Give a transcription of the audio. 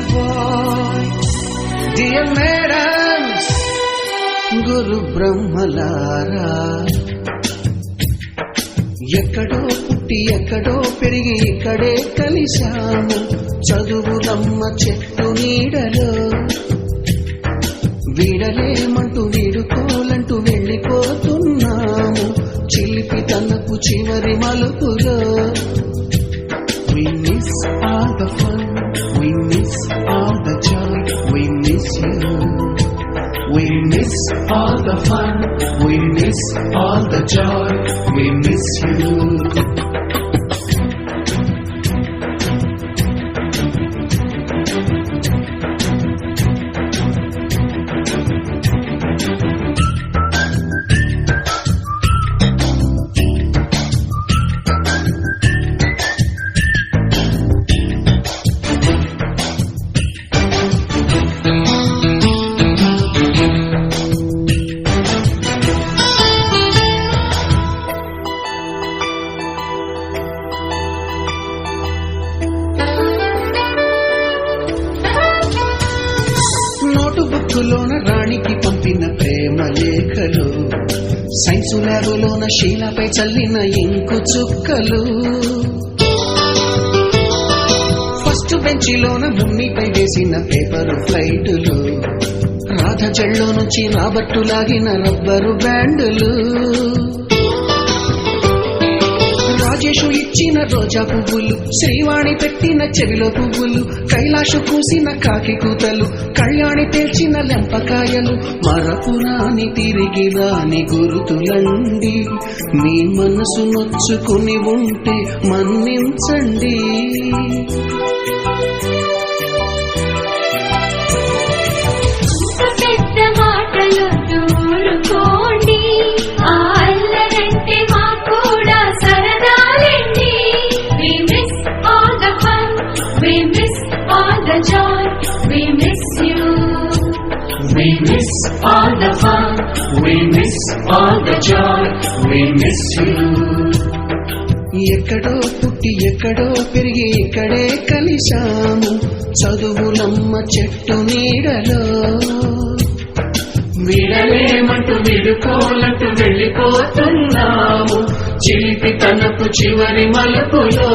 a voice. Dear madams, గురు బ్రహ్మలారా, ఎక్కడో పుట్టి ఎక్కడో పెరిగి ఇక్కడే కలిశాము. చదువులమ్మ చెట్టు నీడలో వీడలేమంటూ వీడుకోలంటూ వెళ్ళిపోతున్నాము. చిలిపి తనకు చివరి మలుపులో we miss all the fun, we miss all the joy, we miss you. We miss all the fun, we miss all the joy, we miss you. నోటుబుక్కులోన రాణికి పంపిన ప్రేమ లేఖలు, సైన్సు ల్యాబులోన శీలపై చల్లిన ఇంకు చుక్కలు, ఫస్ట్ బెంచిలోన మున్నిపై వేసిన పేపరు ఫ్లైటులు, రాధ చెళ్ళో నుంచి రాబట్టు లాగిన రబ్బరు బ్యాండులు, రాజేషు ఇచ్చిన రోజా పువ్వులు, శ్రీవాణి పెట్టిన చెవిలో పువ్వులు, కైలాషు కూసిన కాకి కూతలు, కళ్యాణి తెల్చిన లెంపకాయలు, మరపురాని తిరిగి రాని గురుతులండి. మీ మనసు నొచ్చుకుని ఉంటే మన్నించండి. పెద్ద మాటలు దూరుకోండి, అల్లరంటే మా కూడా సరదాలండి. We miss all the fun, we miss all the joy, we miss you. We miss all the fun, we miss all the joy, we miss you. ఎక్కడో పుట్టి ఎక్కడో పెరిగి ఇక్కడే కలిశాము. చదువులమ్మ చెట్టు నీడలో వీడలేమంటూ విడుకోలంటూ వెళ్ళిపోతున్నాము. చిలిపి తనకు చివరి మలుపులో